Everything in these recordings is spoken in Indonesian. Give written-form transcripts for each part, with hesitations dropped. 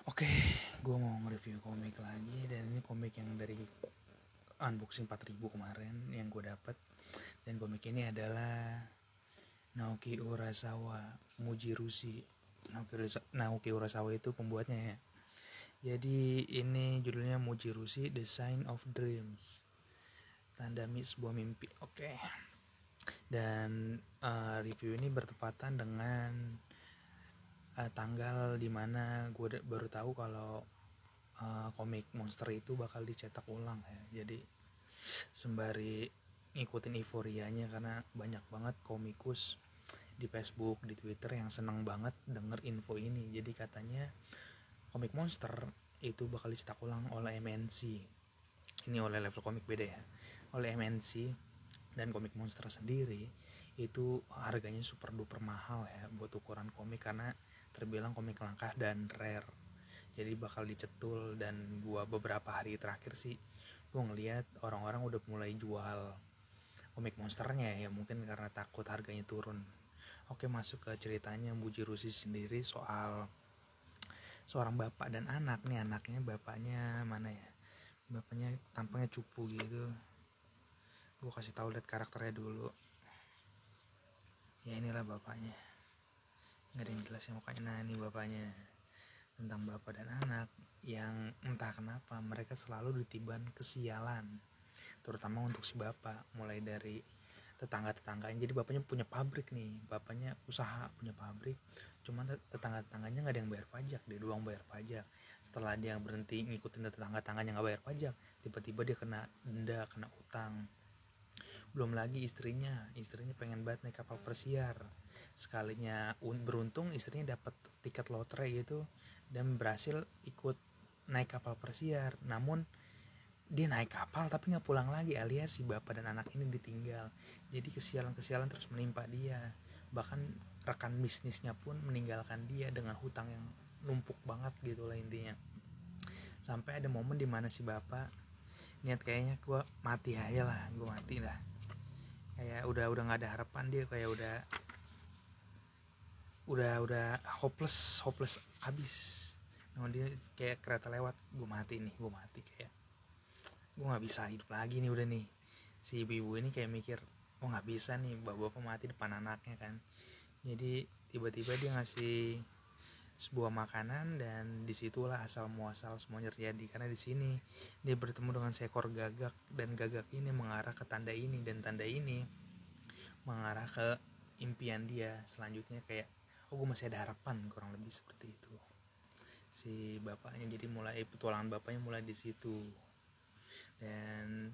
Oke, gue mau nge-review komik lagi. Dan ini komik yang dari unboxing 4000 kemarin yang gue dapet. Dan komik ini adalah Naoki Urasawa Mujirushi. Naoki Urasawa itu pembuatnya ya. Jadi ini judulnya Mujirushi The Sign of Dreams, tanda sebuah mimpi. Oke. Dan review ini bertepatan dengan tanggal dimana gue baru tahu kalau komik monster itu bakal dicetak ulang ya. Jadi sembari ngikutin euforianya, karena banyak banget komikus di Facebook, di Twitter yang seneng banget denger info ini. Jadi katanya komik monster itu bakal dicetak ulang oleh MNC. Ini oleh Level Komik beda ya, oleh MNC. Dan komik monster sendiri itu harganya super duper mahal ya buat ukuran komik, karena terbilang komik langka dan rare. Jadi bakal dicetul. Dan gua beberapa hari terakhir sih gua ngeliat orang-orang udah mulai jual komik monsternya ya, mungkin karena takut harganya turun. Oke, masuk ke ceritanya. Mujirushi sendiri soal seorang bapak dan anak. Nih anaknya, bapaknya mana ya, bapaknya tampangnya cupu gitu. Gue kasih tahu, lihat karakternya dulu ya. Inilah bapaknya, nggak ada yang jelas ya mukanya. Nah ini bapaknya. Tentang bapak dan anak yang entah kenapa mereka selalu ditiban kesialan, terutama untuk si bapak. Mulai dari tetangga-tetangganya. Jadi bapaknya punya pabrik nih, bapaknya usaha punya pabrik, cuman tetangga-tetangganya nggak ada yang bayar pajak, dia doang bayar pajak. Setelah dia berhenti ngikutin tetangga-tetangganya nggak bayar pajak, tiba-tiba dia kena denda, kena utang. Belum lagi istrinya pengen banget naik kapal pesiar. Sekalinya beruntung istrinya dapat tiket lotre gitu dan berhasil ikut naik kapal pesiar. Namun dia naik kapal tapi nggak pulang lagi, alias si bapak dan anak ini ditinggal. Jadi kesialan terus menimpa dia. Bahkan rekan bisnisnya pun meninggalkan dia dengan hutang yang numpuk banget gitu lah intinya. Sampai ada momen dimana si bapak niat kayaknya gue mati aja lah, gue mati lah. Kayak udah nggak ada harapan, dia kayak udah hopeless abis. Namun dia kayak kereta lewat, gue mati nih, gue mati, kayak gue nggak bisa hidup lagi nih udah nih. Si ibu-ibu ini kayak mikir, oh nggak bisa nih bapak mati depan anaknya kan. Jadi tiba-tiba dia ngasih sebuah makanan, dan disitulah asal muasal semuanya terjadi. Karena di sini dia bertemu dengan seekor gagak, dan gagak ini mengarah ke tanda ini, dan tanda ini mengarah ke impian dia selanjutnya. Kayak oh gue masih ada harapan, kurang lebih seperti itu si bapaknya. Jadi mulai petualangan bapaknya mulai di situ. Dan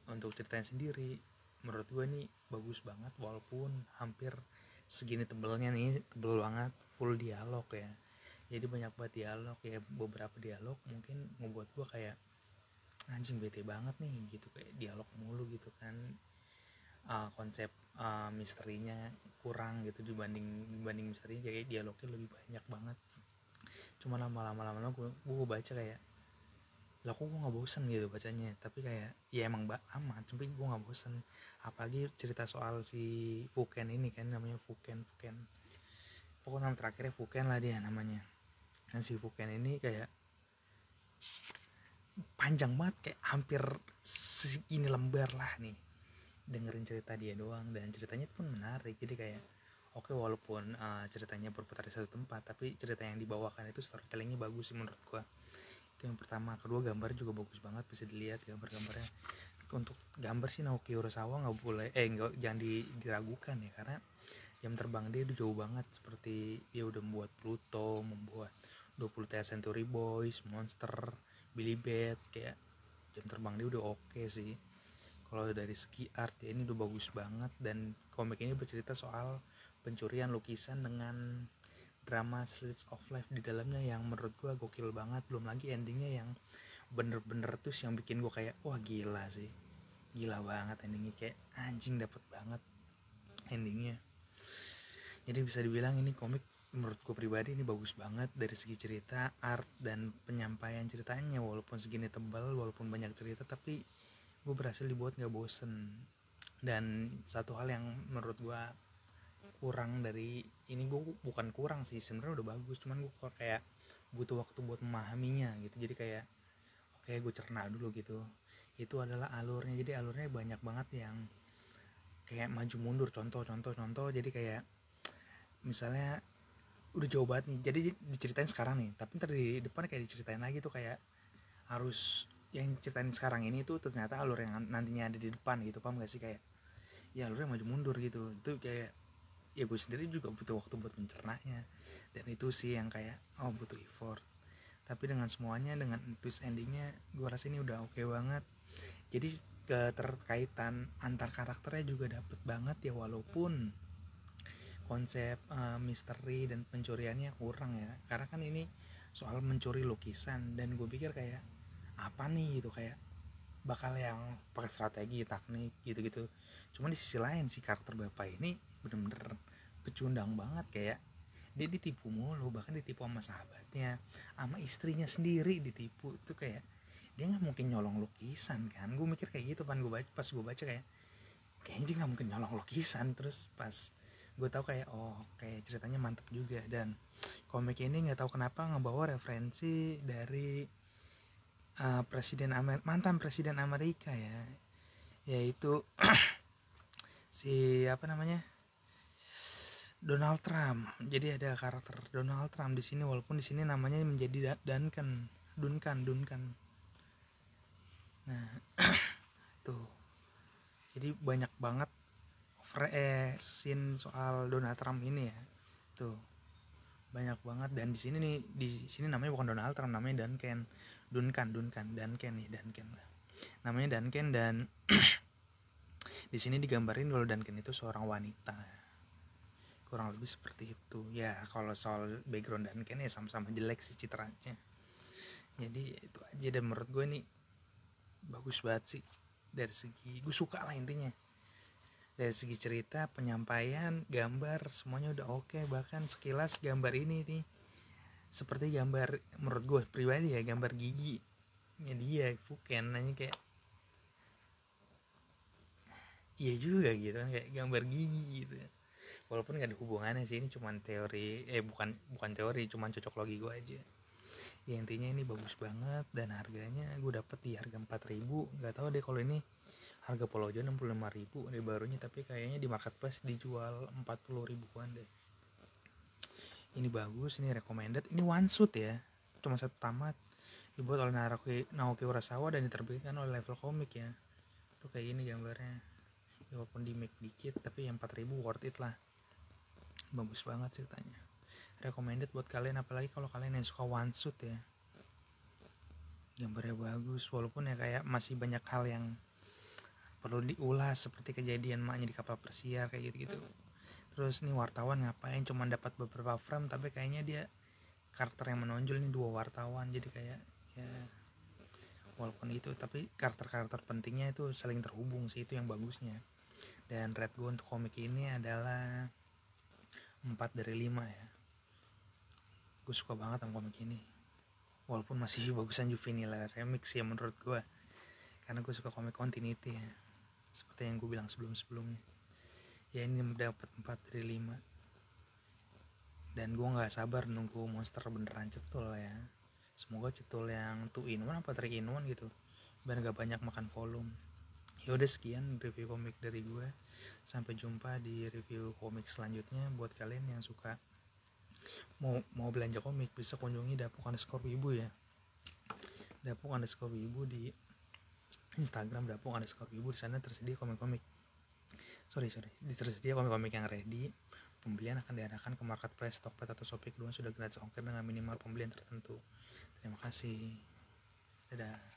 untuk ceritanya sendiri menurut gue nih bagus banget, walaupun hampir segini tebelnya nih, tebel banget, full dialog ya. Jadi banyak banget dialog ya, beberapa dialog mungkin ngebuat gue kayak anjing bete banget nih gitu, kayak dialog mulu gitu kan. Konsep misterinya kurang gitu, dibanding misterinya kayak dialognya lebih banyak banget. Cuma lama-lama gue baca kayak lah kok gue gak bosen gitu bacanya. Tapi kayak ya emang lama, tapi gue gak bosen. Apalagi cerita soal si Fuken ini kan, namanya Fuken pokoknya nama terakhirnya Fuken lah dia namanya. Dan si Fuken ini kayak panjang banget, kayak hampir segini lembar lah nih dengerin cerita dia doang. Dan ceritanya pun menarik. Jadi kayak oke, walaupun ceritanya berputar di satu tempat, tapi cerita yang dibawakan itu storytellingnya bagus sih menurut gua. Itu yang pertama. Kedua, gambar juga bagus banget, bisa dilihat gambar-gambarnya. Untuk gambar sih Naoki Urasawa nggak boleh jangan diragukan ya, karena jam terbang dia udah jauh banget. Seperti dia udah membuat Pluto, membuat 20th Century Boys, Monster, Billy Bat. Kayak jam terbang dia udah oke sih. Kalau dari segi art ya ini udah bagus banget. Dan komik ini bercerita soal pencurian lukisan dengan drama slice of life di dalamnya yang menurut gue gokil banget. Belum lagi endingnya yang bener-bener tuh yang bikin gue kayak wah gila sih, gila banget endingnya, kayak anjing dapet banget endingnya. Jadi bisa dibilang ini komik menurut gue pribadi ini bagus banget dari segi cerita, art, dan penyampaian ceritanya. Walaupun segini tebal, walaupun banyak cerita, tapi gue berhasil dibuat gak bosen. Dan satu hal yang menurut gue kurang dari ini, gue bukan kurang sih sebenarnya, udah bagus, cuman gue kayak butuh waktu buat memahaminya gitu. Jadi kayak oke, gue cerna dulu gitu. Itu adalah alurnya. Jadi alurnya banyak banget yang kayak maju mundur, contoh. Jadi kayak misalnya udah jauh banget nih, jadi diceritain sekarang nih, tapi ntar di depan kayak diceritain lagi tuh, kayak harus yang ceritain sekarang ini tuh ternyata alur yang nantinya ada di depan gitu, paham gak sih? Kayak ya alurnya maju mundur gitu. Itu kayak ya gue sendiri juga butuh waktu buat mencernanya, dan itu sih yang kayak butuh effort. Tapi dengan semuanya, dengan twist endingnya, gue rasa ini udah oke banget. Jadi keterkaitan antar karakternya juga dapet banget ya, walaupun konsep misteri dan pencuriannya kurang ya, karena kan ini soal mencuri lukisan, dan gue pikir kayak apa nih gitu, kayak bakal yang pakai strategi, teknik gitu-gitu. Cuman di sisi lain si karakter bapak ini bener-bener pecundang banget, kayak dia ditipu mulu, bahkan ditipu sama sahabatnya, sama istrinya sendiri ditipu. Itu kayak dia nggak mungkin nyolong lukisan kan, gue mikir kayak gitu kan. Pas gue baca kayaknya dia nggak mungkin nyolong lukisan. Terus pas gue tahu kayak kayak ceritanya mantep juga. Dan komik ini nggak tahu kenapa ngebawa referensi dari mantan presiden Amerika ya, yaitu si apa namanya, Donald Trump. Jadi ada karakter Donald Trump di sini, walaupun di sini namanya menjadi Duncan. Nah, tuh. Jadi banyak banget scene soal Donald Trump ini ya. Tuh. Banyak banget. Dan di sini namanya bukan Donald Trump, namanya Duncan. Namanya Duncan. Dan di sini digambarin kalau Duncan itu seorang wanita, kurang lebih seperti itu ya. Kalau soal background Duncan ya sama-sama jelek sih citranya. Jadi itu aja, dan menurut gue ini bagus banget sih. Dari segi gue suka lah intinya, dari segi cerita, penyampaian, gambar, semuanya udah oke. Bahkan sekilas gambar ini nih seperti gambar, menurut gue pribadi ya, gambar gigi ya dia Fuken, nanya kayak iya juga gitu kan, kayak gambar gigi gitu. Walaupun gak ada hubungannya sih, ini cuman teori, bukan teori, cuman cocok logi gue aja ya. Intinya ini bagus banget, dan harganya gue dapet di harga 4.000. Gak tahu deh kalau ini harga Polojo 65.000 di barunya, tapi kayaknya di marketplace dijual 40.000-an deh. Ini bagus, ini recommended, ini one shot ya, cuma satu tamat, dibuat oleh Naoki Urasawa dan diterbitkan oleh Level Comic ya. Tuh kayak ini gambarnya ya, walaupun di make dikit, tapi yang 4.000 worth it lah. Bagus banget ceritanya, recommended buat kalian, apalagi kalau kalian yang suka one shot ya. Gambarnya bagus, walaupun ya kayak masih banyak hal yang perlu diulas, seperti kejadian maknya di kapal pesiar kayak gitu-gitu. Terus nih wartawan ngapain cuma dapat beberapa frame, tapi kayaknya dia karakter yang menonjol nih 2 wartawan. Jadi kayak ya walaupun itu, tapi karakter-karakter pentingnya itu saling terhubung sih, itu yang bagusnya. Dan rate gue untuk komik ini adalah 4/5 ya. Gue suka banget sama komik ini, walaupun masih bagusan Juvenile Remix ya menurut gue, karena gue suka komik continuity ya, seperti yang gue bilang sebelumnya. Ya ini dapat 4/5, dan gue nggak sabar nunggu monster beneran cetul ya. Semoga cetul yang 2-in-1 apa 3-in-1 gitu, biar gak banyak makan volume. Yaudah, sekian review komik dari gue. Sampai jumpa di review komik selanjutnya. Buat kalian yang suka mau belanja komik, bisa kunjungi Dapuk_Wibu ya. Dapuk_Wibu di Instagram, Dapuk_Wibu. Di sana tersedia komik-komik. Tersedia komik-komik yang ready. Pembelian akan diarahkan ke marketplace, Tokped atau Shopee. Kedua sudah gratis ongkir dengan minimal pembelian tertentu. Terima kasih. Dadah.